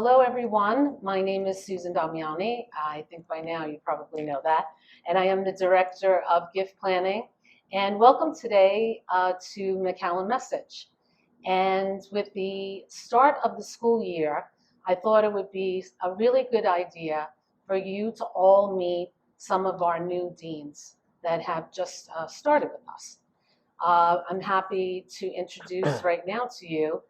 Hello, everyone. My name is Susan Damiani. I think by now you probably know that. And I am the Director of Gift Planning. And welcome today to McCallen Message. And with the start of the school year, I thought it would be a really good idea for you to all meet some of our new deans that have just started with us. I'm happy to introduce right now to you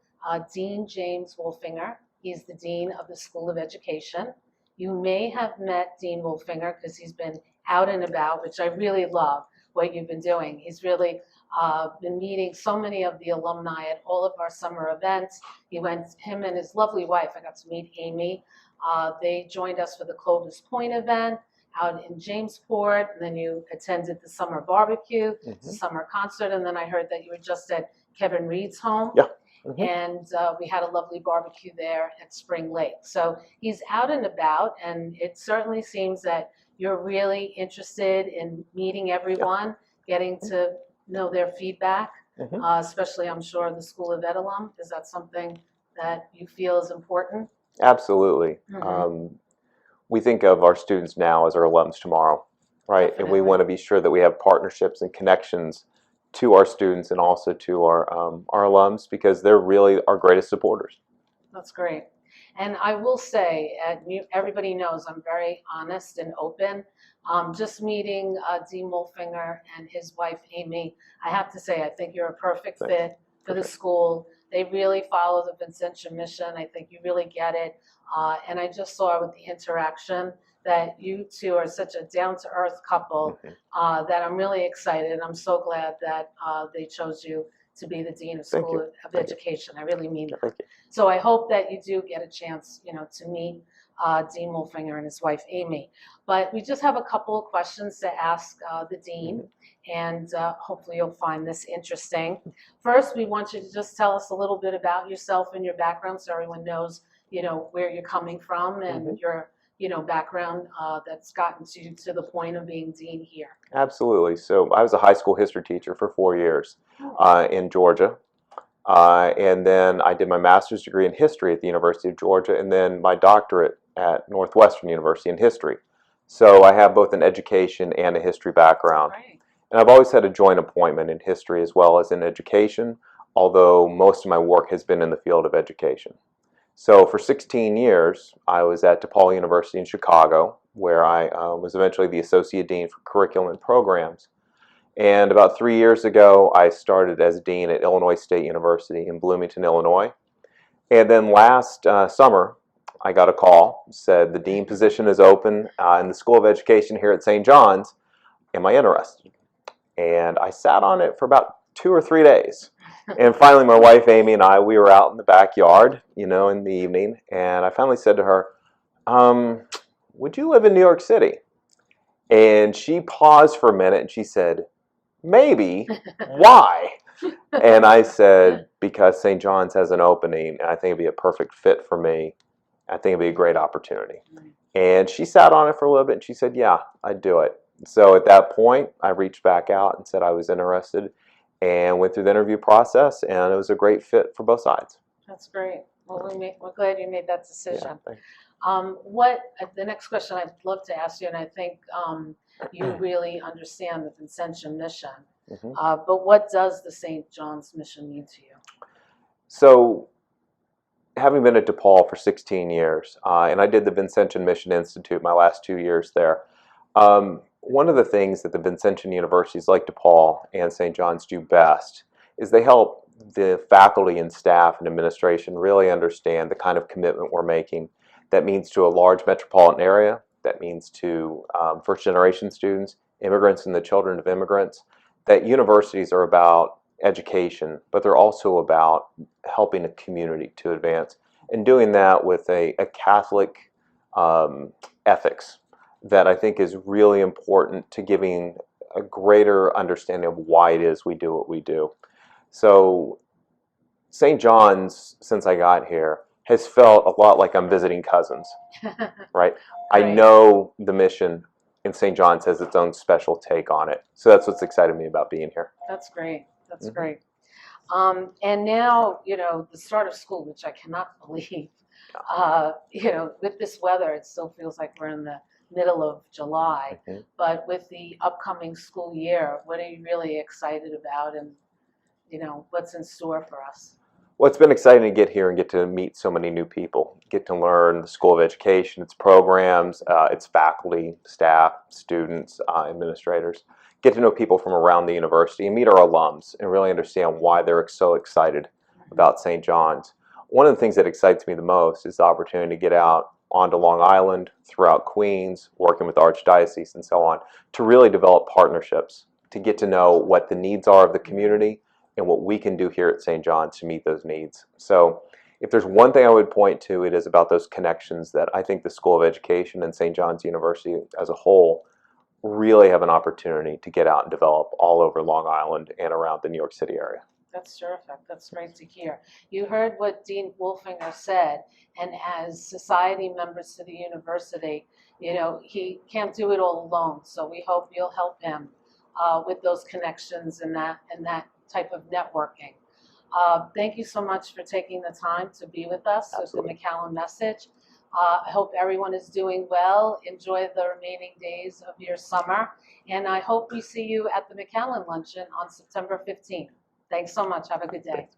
Dean James Wolfinger. He's the Dean of the School of Education. You may have met Dean Wolfinger because he's been out and about, which I really love what you've been doing. He's really been meeting so many of the alumni at all of our summer events. Him and his lovely wife, I got to meet Amy. They joined us for the Clovis Point event out in Jamesport, and then you attended the summer barbecue, the summer concert, and then I heard that you were just at Kevin Reed's home. Yeah. And we had a lovely barbecue there at Spring Lake. So he's out and about, and it certainly seems that you're really interested in meeting everyone, getting to know their feedback, especially, I'm sure, the School of Ed alum. Is that something that you feel is important? Absolutely. We think of our students now as our alums tomorrow, right? Definitely. And we want to be sure that we have partnerships and connections to our students and also to our alums, because they're really our greatest supporters. That's great. And I will say, everybody knows I'm very honest and open. Just meeting Dean Wolfinger and his wife, Amy, I have to say, I think you're a perfect fit for the school. They really follow the Vincentia mission. I think you really get it. And I just saw with the interaction that you two are such a down-to-earth couple that I'm really excited. And I'm so glad that they chose you to be the Dean of School of Education. I really mean that. So I hope that you do get a chance, to meet Dean Wolfinger and his wife, Amy. But we just have a couple of questions to ask the Dean, and hopefully you'll find this interesting. First, we want you to just tell us a little bit about yourself and your background so everyone knows, where you're coming from and your, background that's gotten you to the point of being Dean here. Absolutely. So I was a high school history teacher for 4 years in Georgia. And then I did my master's degree in history at the University of Georgia, and then my doctorate at Northwestern University in history. So I have both an education and a history background. Right. And I've always had a joint appointment in history as well as in education, although most of my work has been in the field of education. So for 16 years, I was at DePaul University in Chicago, where I was eventually the Associate Dean for Curriculum and Programs. And about 3 years ago, I started as Dean at Illinois State University in Bloomington, Illinois. And then last summer, I got a call, said the Dean position is open in the School of Education here at St. John's. Am I interested? And I sat on it for about 2 or 3 days. And finally, my wife, Amy, and I, we were out in the backyard, in the evening. And I finally said to her, would you live in New York City? And she paused for a minute and she said, maybe. Why? And I said, because St. John's has an opening, and I think it'd be a perfect fit for me. I think it'd be a great opportunity. And she sat on it for a little bit and she said, yeah, I'd do it. So at that point, I reached back out and said I was interested and went through the interview process, and it was a great fit for both sides. That's great. Well, we're glad you made that decision. Yeah, The next question I'd love to ask you, and I think you really understand the Vincentia mission, but what does the St. John's mission mean to you? So, having been at DePaul for 16 years, and I did the Vincentian Mission Institute my last 2 years there, one of the things that the Vincentian universities like DePaul and St. John's do best is they help the faculty and staff and administration really understand the kind of commitment we're making. That means to a large metropolitan area, that means to first-generation students, immigrants and the children of immigrants, that universities are about education, but they're also about helping a community to advance, and doing that with a Catholic ethics that I think is really important to giving a greater understanding of why it is we do what we do. So St. John's, since I got here, has felt a lot like I'm visiting cousins, right? I know the mission in St. John's has its own special take on it. So that's what's excited me about being here. That's great. That's great. And now, the start of school, which I cannot believe. With this weather, it still feels like we're in the middle of July. Mm-hmm. But with the upcoming school year, what are you really excited about, and what's in store for us? Well, it's been exciting to get here and get to meet so many new people, get to learn the School of Education, its programs, its faculty, staff, students, administrators, get to know people from around the university and meet our alums and really understand why they're so excited about St. John's. One of the things that excites me the most is the opportunity to get out onto Long Island, throughout Queens, working with the Archdiocese and so on, to really develop partnerships, to get to know what the needs are of the community and what we can do here at St. John's to meet those needs. So if there's one thing I would point to, it is about those connections that I think the School of Education and St. John's University as a whole really have an opportunity to get out and develop all over Long Island and around the New York City area. That's terrific. That's great to hear. You heard what Dean Wolfinger said, and as society members to the university, he can't do it all alone. So we hope you'll help him with those connections and that type of networking. Thank you so much for taking the time to be with us Absolutely. with the McCallen Message. I hope everyone is doing well. Enjoy the remaining days of your summer, and I hope we see you at the McCallen Luncheon on September 15th. Thanks so much. Have a good day.